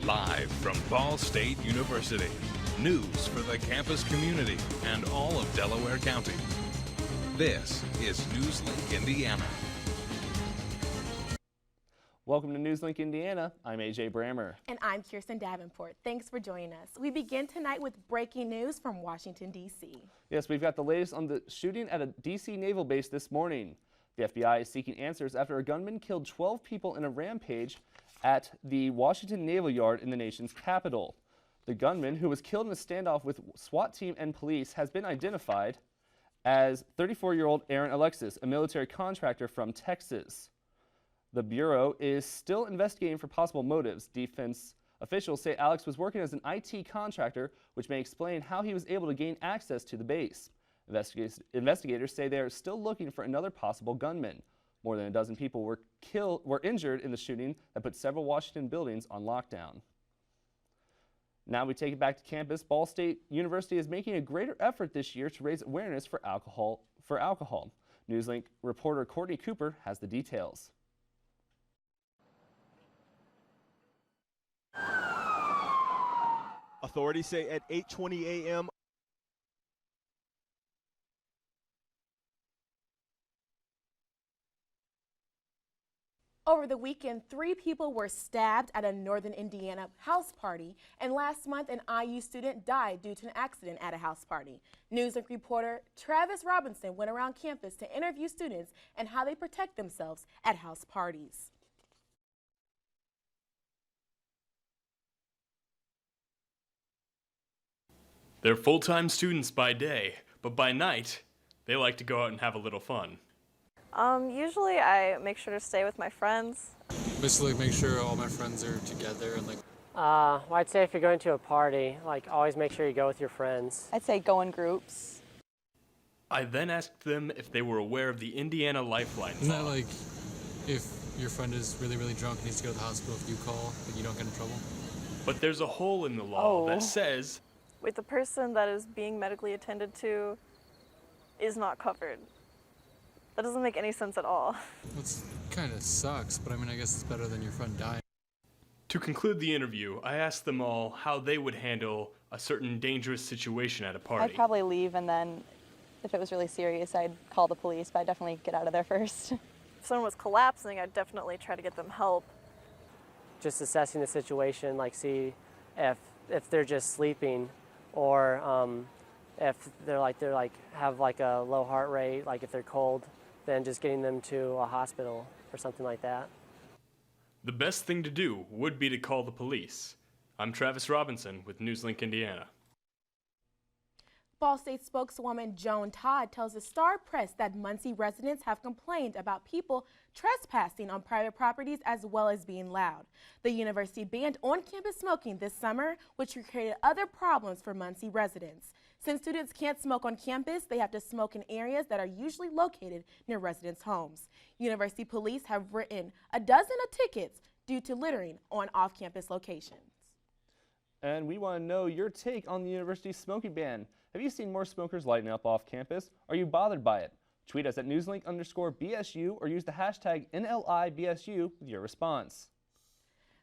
Live from Ball State University. News for the campus community and all of Delaware County. This is NewsLink Indiana. Welcome to NewsLink Indiana. I'm AJ Brammer. And I'm Kirsten Davenport. Thanks for joining us. We begin tonight with breaking news from Washington, D.C. Yes, we've got the latest on the shooting at a D.C. naval base this morning. The FBI is seeking answers after a gunman killed 12 people in a rampage at the Washington Naval Yard in the nation's capital. The gunman, who was killed in a standoff with SWAT team and police, has been identified as 34-year-old Aaron Alexis, a military contractor from Texas. The Bureau is still investigating for possible motives. Defense officials say Alex was working as an IT contractor, which may explain how he was able to gain access to the base. Investigators say they are still looking for another possible gunman. More than a dozen people were injured in the shooting that put several Washington buildings on lockdown. Now we take it back to campus. Ball State University is making a greater effort this year to raise awareness for alcohol. NewsLink reporter Courtney Cooper has the details. Authorities say at 8:20 a.m. Over the weekend, 3 people were stabbed at a Northern Indiana house party, and last month an IU student died due to an accident at a house party. NewsLink reporter Travis Robinson went around campus to interview students and how they protect themselves at house parties. They're full-time students by day, but by night, they like to go out and have a little fun. Usually I make sure to stay with my friends. Basically make sure all my friends are together and well, I'd say if you're going to a party, always make sure you go with your friends. I'd say go in groups. I then asked them if they were aware of the Indiana Lifeline Isn't law. that if your friend is really, really drunk and needs to go to the hospital, if you call, you don't get in trouble? But there's a hole in the law that says Wait, the person that is being medically attended to is not covered. That doesn't make any sense at all. It kind of sucks, but I mean, I guess it's better than your friend dying. To conclude the interview, I asked them all how they would handle a certain dangerous situation at a party. I'd probably leave, and then if it was really serious, I'd call the police, but I'd definitely get out of there first. If someone was collapsing, I'd definitely try to get them help. Just assessing the situation, see if they're just sleeping, or if they're have a low heart rate, if they're cold, then just getting them to a hospital or something like that. The best thing to do would be to call the police. I'm Travis Robinson with NewsLink Indiana. Ball State spokeswoman Joan Todd tells the Star Press that Muncie residents have complained about people trespassing on private properties as well as being loud. The university banned on-campus smoking this summer, which created other problems for Muncie residents. Since students can't smoke on campus, they have to smoke in areas that are usually located near residents' homes. University police have written a dozen of tickets due to littering on off-campus locations. And we want to know your take on the university's smoking ban. Have you seen more smokers lighting up off campus? Are you bothered by it? Tweet us at NewsLink_BSU or use the hashtag NLIBSU with your response.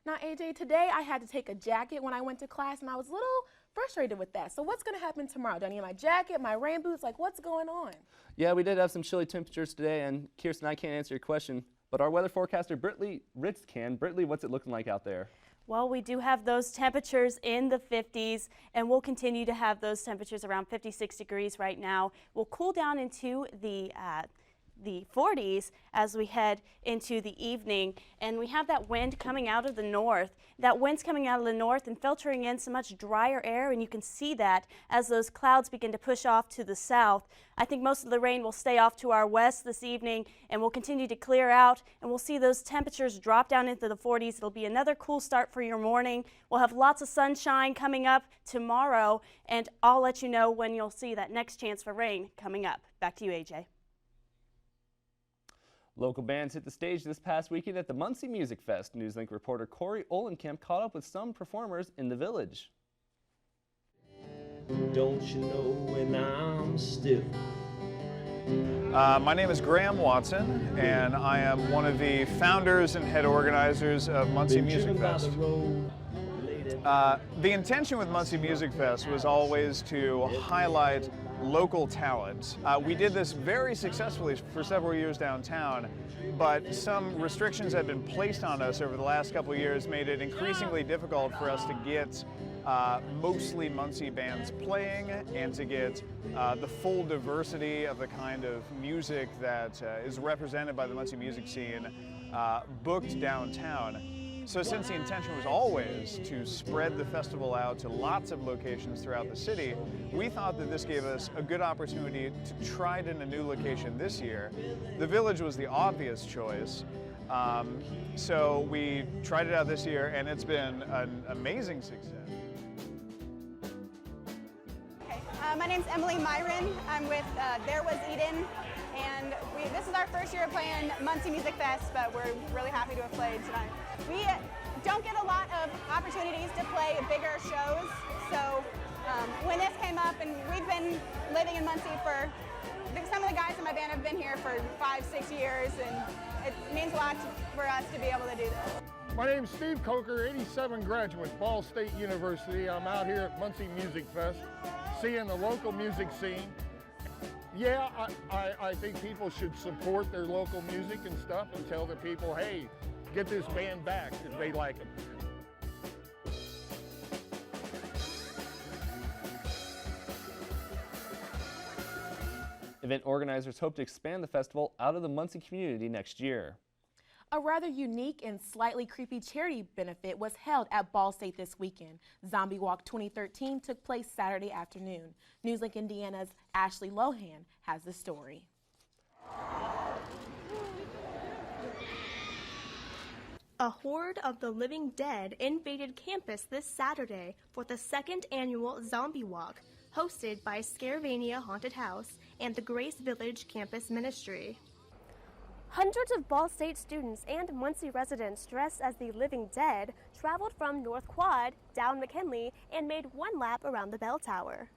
Now, AJ, today I had to take a jacket when I went to class, and I was a little frustrated with that. So what's going to happen tomorrow? Do I need my jacket, my rain boots? What's going on? Yeah, we did have some chilly temperatures today, and Kirsten, I can't answer your question, but our weather forecaster Britley Ritz can. Britley, what's it looking like out there? Well, we do have those temperatures in the 50s, and we'll continue to have those temperatures around 56 degrees right now. We'll cool down into the 40s as we head into the evening, and we have that wind coming out of the north. That wind's coming out of the north and filtering in some much drier air, and you can see that as those clouds begin to push off to the south. I think most of the rain will stay off to our west this evening, and we'll continue to clear out, and we'll see those temperatures drop down into the 40s. It'll be another cool start for your morning. We'll have lots of sunshine coming up tomorrow, and I'll let you know when you'll see that next chance for rain coming up. Back to you, AJ. Local bands hit the stage this past weekend at the Muncie Music Fest. NewsLink reporter Corey Olenkamp caught up with some performers in the village. Don't you know when I'm stiff? My name is Graham Watson, and I am one of the founders and head organizers of Muncie Music Fest. The intention with Muncie Music Fest was always to highlight local talent. We did this very successfully for several years downtown, but some restrictions had been placed on us over the last couple of years, made it increasingly difficult for us to get mostly Muncie bands playing and to get the full diversity of the kind of music that is represented by the Muncie music scene booked downtown. So since the intention was always to spread the festival out to lots of locations throughout the city, we thought that this gave us a good opportunity to try it in a new location this year. The Village was the obvious choice. So we tried it out this year, and it's been an amazing success. Okay. My name's Emily Myron. I'm with There Was Eden, and this is our first year of playing Muncie Music Fest, but we're really happy to have played tonight. We don't get a lot of opportunities to play bigger shows, so when this came up, and we've been living in Muncie for, some of the guys in my band have been here for 5-6 years, and it means a lot for us to be able to do this. My name's Steve Coker, 87 graduate, Ball State University. I'm out here at Muncie Music Fest, seeing the local music scene. Yeah, I think people should support their local music and stuff and tell the people, hey, get this band back if they like them. Event organizers hope to expand the festival out of the Muncie community next year. A rather unique and slightly creepy charity benefit was held at Ball State this weekend. Zombie Walk 2013 took place Saturday afternoon. NewsLink Indiana's Ashley Lohan has the story. A horde of the living dead invaded campus this Saturday for the second annual Zombie Walk, hosted by Scaravania Haunted House and the Grace Village Campus Ministry. Hundreds of Ball State students and Muncie residents dressed as the living dead traveled from North Quad down McKinley and made one lap around the bell tower.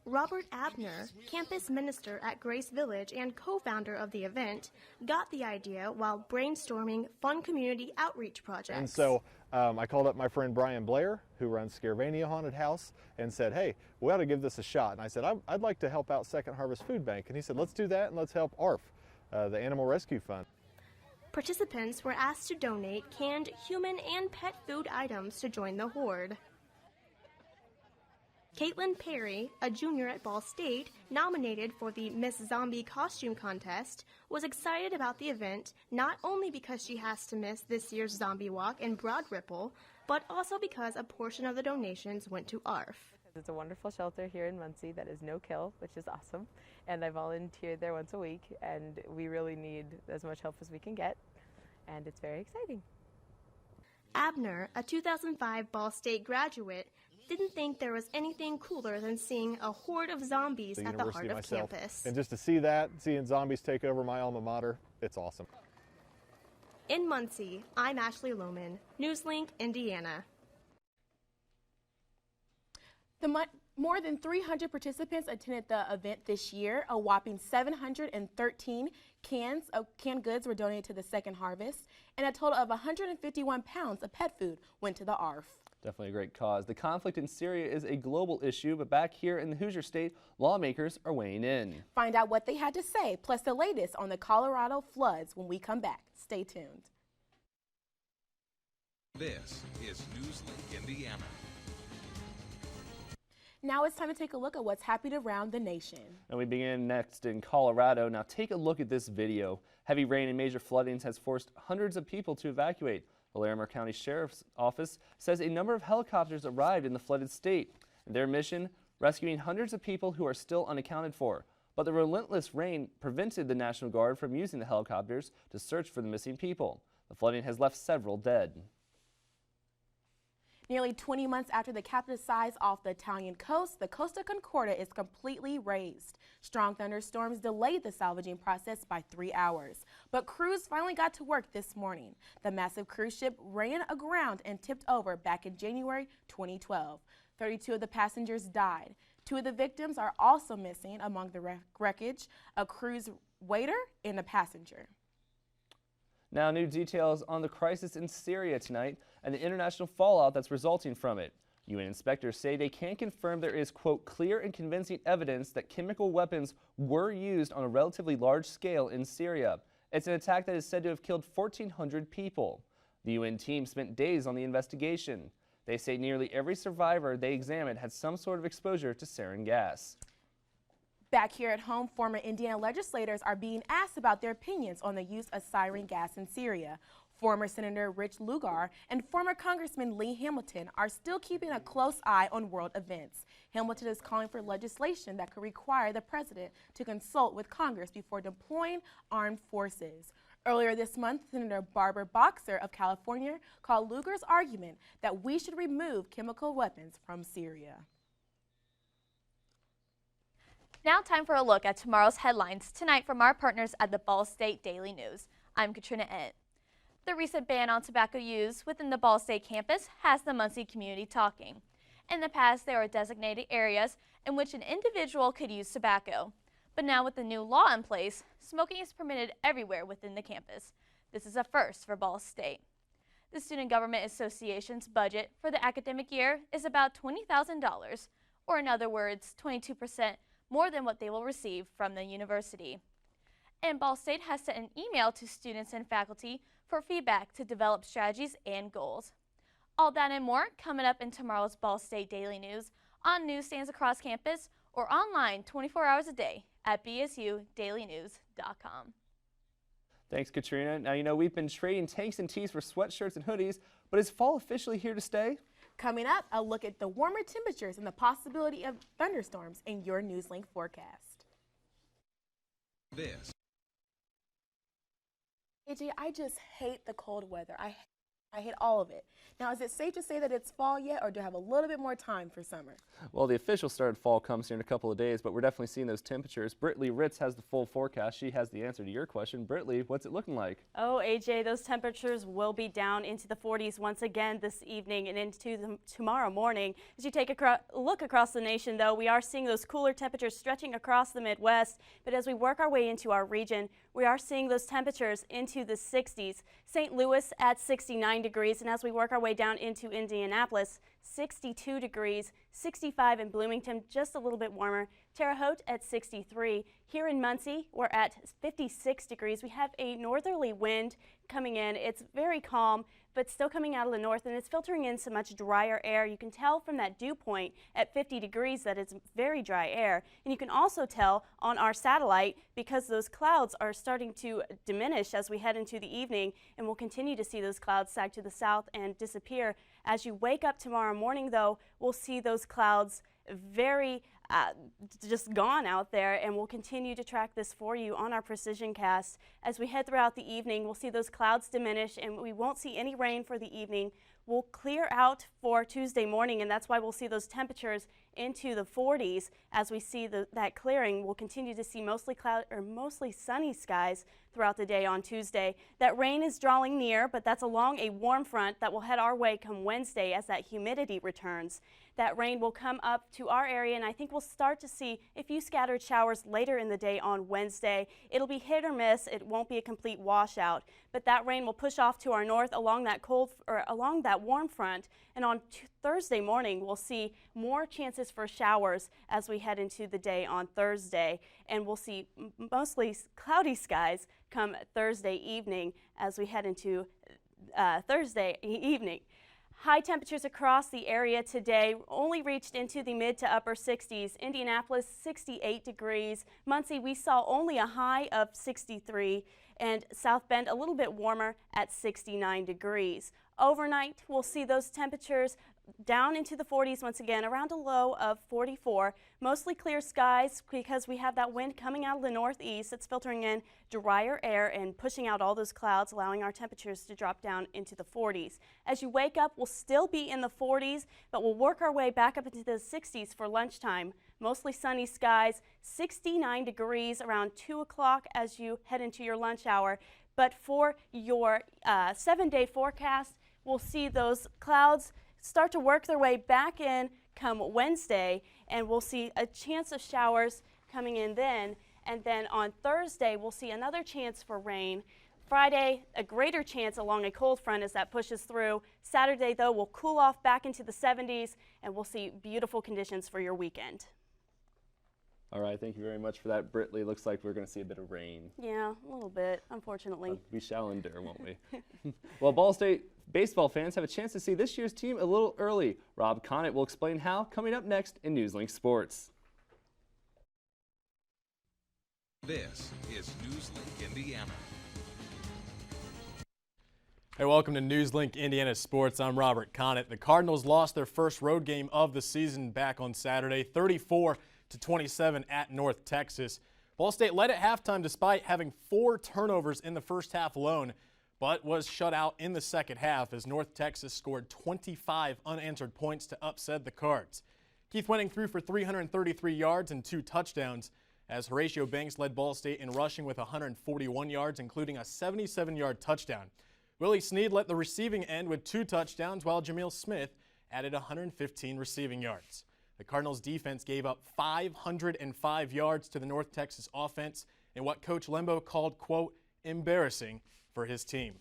Robert Abner, campus minister at Grace Village and co-founder of the event, got the idea while brainstorming fun community outreach projects. And so I called up my friend Brian Blair, who runs Scaravania Haunted House, and said, hey, we ought to give this a shot. And I said, I'd like to help out Second Harvest Food Bank. And he said, let's do that, and let's help ARF, the Animal Rescue Fund. Participants were asked to donate canned human and pet food items to join the horde. Caitlin Perry, a junior at Ball State, nominated for the Miss Zombie costume contest, was excited about the event not only because she has to miss this year's Zombie Walk in Broad Ripple, but also because a portion of the donations went to ARF. It's a wonderful shelter here in Muncie that is no-kill, which is awesome, and I volunteer there once a week, and we really need as much help as we can get, and it's very exciting. Abner, a 2005 Ball State graduate, didn't think there was anything cooler than seeing a horde of zombies at the heart of campus. And just to see that, seeing zombies take over my alma mater, it's awesome. In Muncie, I'm Ashley Lohman, NewsLink, Indiana. More than 300 participants attended the event this year. A whopping 713 canned goods were donated to the Second Harvest, and a total of 151 pounds of pet food went to the ARF. Definitely a great cause. The conflict in Syria is a global issue, but back here in the Hoosier State, lawmakers are weighing in. Find out what they had to say, plus the latest on the Colorado floods when we come back. Stay tuned. This is NewsLink Indiana. Now it's time to take a look at what's happening around the nation. And we begin next in Colorado. Now take a look at this video. Heavy rain and major floodings has forced hundreds of people to evacuate. The Larimer County Sheriff's Office says a number of helicopters arrived in the flooded state. Their mission, rescuing hundreds of people who are still unaccounted for. But the relentless rain prevented the National Guard from using the helicopters to search for the missing people. The flooding has left several dead. Nearly 20 months after the capsized off the Italian coast, the Costa Concordia is completely raised. Strong thunderstorms delayed the salvaging process by 3 hours, but crews finally got to work this morning. The massive cruise ship ran aground and tipped over back in January 2012. 32 of the passengers died. 2 of the victims are also missing among the wreckage, a cruise waiter and a passenger. Now, new details on the crisis in Syria tonight and the international fallout that's resulting from it. UN inspectors say they can't confirm there is, quote, clear and convincing evidence that chemical weapons were used on a relatively large scale in Syria. It's an attack that is said to have killed 1,400 people. The UN team spent days on the investigation. They say nearly every survivor they examined had some sort of exposure to sarin gas. Back here at home, former Indiana legislators are being asked about their opinions on the use of sarin gas in Syria. Former Senator Rich Lugar and former Congressman Lee Hamilton are still keeping a close eye on world events. Hamilton is calling for legislation that could require the president to consult with Congress before deploying armed forces. Earlier this month, Senator Barbara Boxer of California called Lugar's argument that we should remove chemical weapons from Syria. Now time for a look at tomorrow's headlines tonight from our partners at the Ball State Daily News. I'm Katrina Ent. The recent ban on tobacco use within the Ball State campus has the Muncie community talking. In the past, there were designated areas in which an individual could use tobacco. But now with the new law in place, smoking is permitted everywhere within the campus. This is a first for Ball State. The Student Government Association's budget for the academic year is about $20,000, or in other words, 22% more than what they will receive from the university. And Ball State has sent an email to students and faculty for feedback to develop strategies and goals. All that and more coming up in tomorrow's Ball State Daily News on newsstands across campus or online 24 hours a day at bsudailynews.com. Thanks, Katrina. Now, you know, we've been trading tanks and tees for sweatshirts and hoodies, but is fall officially here to stay? Coming up, a look at the warmer temperatures and the possibility of thunderstorms in your NewsLink forecast. This. AJ, I just hate the cold weather. I hate all of it. Now, is it safe to say that it's fall yet, or do I have a little bit more time for summer? Well, the official start of fall comes here in a couple of days, but we're definitely seeing those temperatures. Brittany Ritz has the full forecast. She has the answer to your question. Brittany, what's it looking like? Oh, AJ, those temperatures will be down into the 40s once again this evening and into tomorrow morning. As you take a look across the nation, though, we are seeing those cooler temperatures stretching across the Midwest. But as we work our way into our region, we are seeing those temperatures into the 60s. St. Louis at 69 degrees, and as we work our way down into Indianapolis, 62 degrees, 65 in Bloomington, just a little bit warmer. Terre Haute at 63. Here in Muncie, we're at 56 degrees. We have a northerly wind coming in. It's very calm, but still coming out of the north, and it's filtering in so much drier air. You can tell from that dew point at 50 degrees that it's very dry air. And you can also tell on our satellite because those clouds are starting to diminish as we head into the evening, and we'll continue to see those clouds sag to the south and disappear. As you wake up tomorrow morning, though, we'll see those clouds very just gone out there, and we'll continue to track this for you on our precision cast. As we head throughout the evening, we'll see those clouds diminish, and we won't see any rain for the evening. We'll clear out for Tuesday morning, and that's why we'll see those temperatures into the 40s. As we see that clearing, we'll continue to see mostly sunny skies throughout the day on Tuesday. That rain is drawing near, but that's along a warm front that will head our way come Wednesday as that humidity returns. That rain will come up to our area, and I think we'll start to see a few scattered showers later in the day on Wednesday. It'll be hit or miss. It won't be a complete washout, but that rain will push off to our north along that warm front, and on Thursday morning we'll see more chances for showers as we head into the day on Thursday, and we'll see mostly cloudy skies come Thursday evening as we head into Thursday evening. High temperatures across the area today only reached into the mid to upper 60s. Indianapolis, 68 degrees. Muncie, we saw only a high of 63, and South Bend a little bit warmer at 69 degrees. Overnight, we'll see those temperatures down into the 40s once again, around a low of 44. Mostly clear skies because we have that wind coming out of the northeast that's filtering in drier air and pushing out all those clouds, allowing our temperatures to drop down into the 40s. As you wake up, we'll still be in the 40s, but we'll work our way back up into the 60s for lunchtime. Mostly sunny skies, 69 degrees around 2 o'clock as you head into your lunch hour. But for your 7-day forecast, we'll see those clouds start to work their way back in come Wednesday, and we'll see a chance of showers coming in then. And then on Thursday, we'll see another chance for rain. Friday, a greater chance along a cold front as that pushes through. Saturday, though, will cool off back into the 70s, and we'll see beautiful conditions for your weekend. All right, thank you very much for that, Britley. Looks like we're going to see a bit of rain. Yeah, a little bit, unfortunately. We shall endure, won't we? Well, Ball State baseball fans have a chance to see this year's team a little early. Rob Connett will explain how coming up next in NewsLink Sports. This is NewsLink Indiana. Hey, welcome to NewsLink Indiana Sports. I'm Robert Connett. The Cardinals lost their first road game of the season back on Saturday, 34-27 at North Texas. Ball State led at halftime despite having 4 turnovers in the first half alone, but was shut out in the second half as North Texas scored 25 unanswered points to upset the Cards. Keith Wenning threw for 333 yards and 2 touchdowns as Horatio Banks led Ball State in rushing with 141 yards, including a 77-yard touchdown. Willie Snead led the receiving end with 2 touchdowns, while Jameel Smith added 115 receiving yards. The Cardinals' defense gave up 505 yards to the North Texas offense in what Coach Lembo called, quote, embarrassing for his team.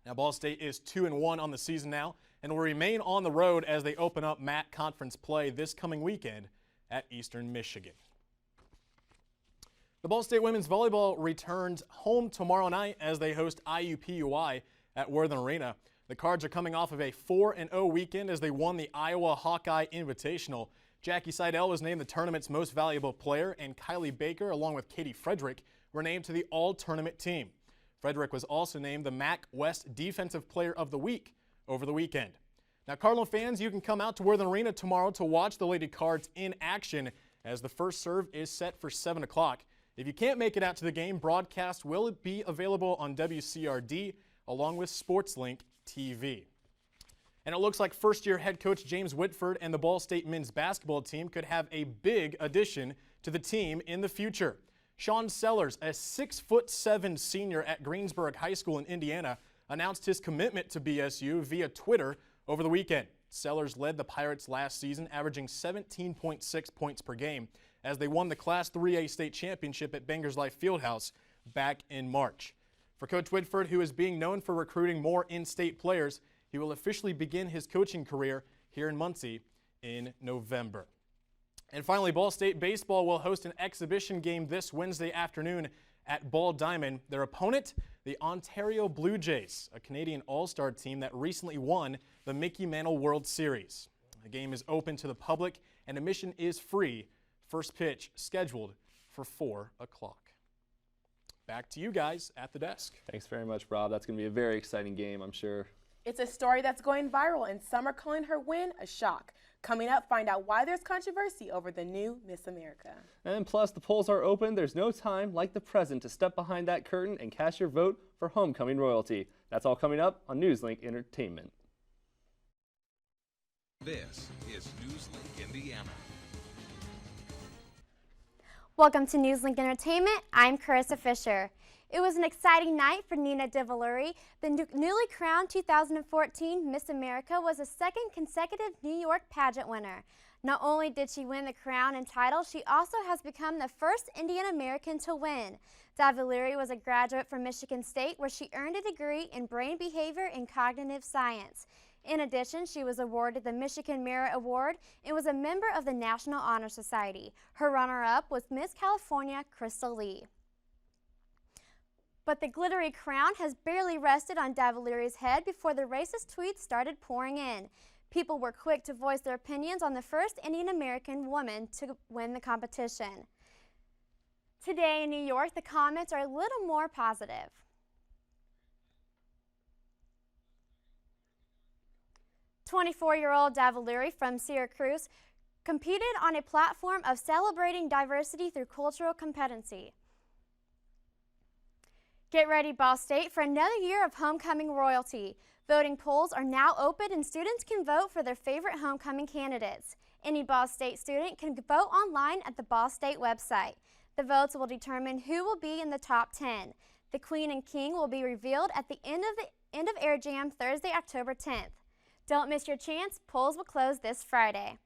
Now, Ball State is 2-1 on the season now and will remain on the road as they open up MAC conference play this coming weekend at Eastern Michigan. The Ball State women's volleyball returns home tomorrow night as they host IUPUI at Worthen Arena. The Cards are coming off of a 4-0 weekend as they won the Iowa Hawkeye Invitational. Jackie Seidel was named the tournament's most valuable player, and Kylie Baker, along with Katie Frederick, were named to the all-tournament team. Frederick was also named the MAC West Defensive Player of the Week over the weekend. Now, Cardinal fans, you can come out to Worthen Arena tomorrow to watch the Lady Cards in action as the first serve is set for 7 o'clock. If you can't make it out to the game, broadcast will be available on WCRD along with SportsLink TV. And it looks like first-year head coach James Whitford and the Ball State men's basketball team could have a big addition to the team in the future. Sean Sellers, a 6'7" senior at Greensburg High School in Indiana, announced his commitment to BSU via Twitter over the weekend. Sellers led the Pirates last season, averaging 17.6 points per game as they won the Class 3A state championship at Bangers Life Fieldhouse back in March. For Coach Whitford, who is being known for recruiting more in-state players, he will officially begin his coaching career here in Muncie in November. And finally, Ball State baseball will host an exhibition game this Wednesday afternoon at Ball Diamond. Their opponent, the Ontario Blue Jays, a Canadian all-star team that recently won the Mickey Mantle World Series. The game is open to the public and admission is free. First pitch scheduled for 4 o'clock. Back to you guys at the desk. Thanks very much, Rob. That's going to be a very exciting game, I'm sure. It's a story that's going viral, and some are calling her win a shock. Coming up, find out why there's controversy over the new Miss America. And plus, the polls are open. There's no time like the present to step behind that curtain and cast your vote for homecoming royalty. That's all coming up on NewsLink Entertainment. This is NewsLink Indiana. Welcome to NewsLink Entertainment. I'm Carissa Fisher. It was an exciting night for Nina DeValuri. The newly crowned 2014 Miss America was a second consecutive New York pageant winner. Not only did she win the crown and title, she also has become the first Indian American to win. DeValuri was a graduate from Michigan State, where she earned a degree in brain behavior and cognitive science. In addition, she was awarded the Michigan Merit Award and was a member of the National Honor Society. Her runner-up was Miss California, Crystal Lee. But the glittery crown has barely rested on DeValuri's head before the racist tweets started pouring in. People were quick to voice their opinions on the first Indian American woman to win the competition. Today in New York, the comments are a little more positive. 24-year-old DeValuri from Syracuse competed on a platform of celebrating diversity through cultural competency. Get ready, Ball State, for another year of homecoming royalty. Voting polls are now open and students can vote for their favorite homecoming candidates. Any Ball State student can vote online at the Ball State website. The votes will determine who will be in the top 10. The Queen and King will be revealed at the end of Air Jam Thursday, October 10th. Don't miss your chance. Polls will close this Friday.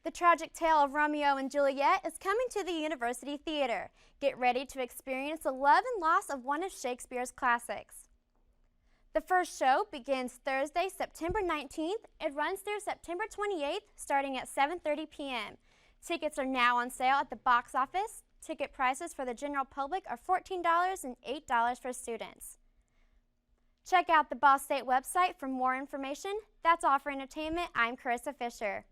The tragic tale of Romeo and Juliet is coming to the University Theater. Get ready to experience the love and loss of one of Shakespeare's classics. The first show begins Thursday, September 19th. It runs through September 28th, starting at 7:30 p.m. Tickets are now on sale at the box office. Ticket prices for the general public are $14 and $8 for students. Check out the Ball State website for more information. That's all for entertainment. I'm Carissa Fisher.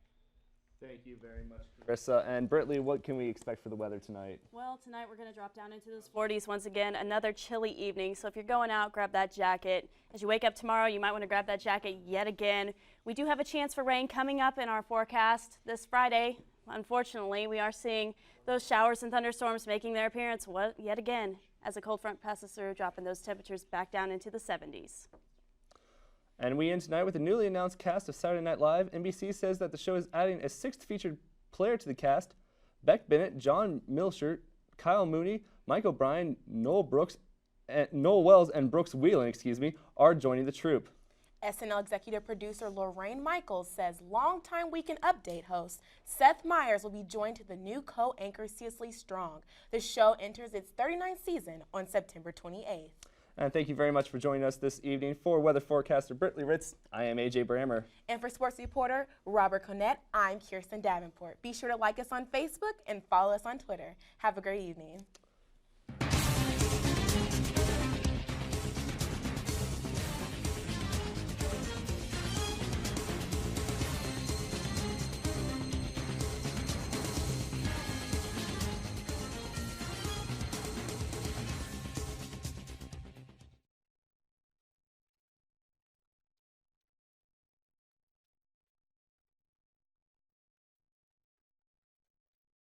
Thank you very much, Carissa. And Britley, what can we expect for the weather tonight? Well, tonight we're going to drop down into those 40s once again. Another chilly evening. So if you're going out, grab that jacket. As you wake up tomorrow, you might want to grab that jacket yet again. We do have a chance for rain coming up in our forecast this Friday. Unfortunately, we are seeing those showers and thunderstorms making their appearance yet again as a cold front passes through, dropping those temperatures back down into the 70s. And we end tonight with a newly announced cast of Saturday Night Live. NBC says that the show is adding a 6th featured player to the cast. Beck Bennett, John Milshert, Kyle Mooney, Mike O'Brien, Noel Wells, and Brooks Wheelan, are joining the troupe. SNL executive producer Lorraine Michaels says longtime Weekend Update host Seth Meyers will be joined to the new co-anchor Cecily Strong. The show enters its 39th season on September 28th. And thank you very much for joining us this evening. For weather forecaster Britley Ritz, I am AJ Brammer. And for sports reporter Robert Connett, I'm Kirsten Davenport. Be sure to like us on Facebook and follow us on Twitter. Have a great evening.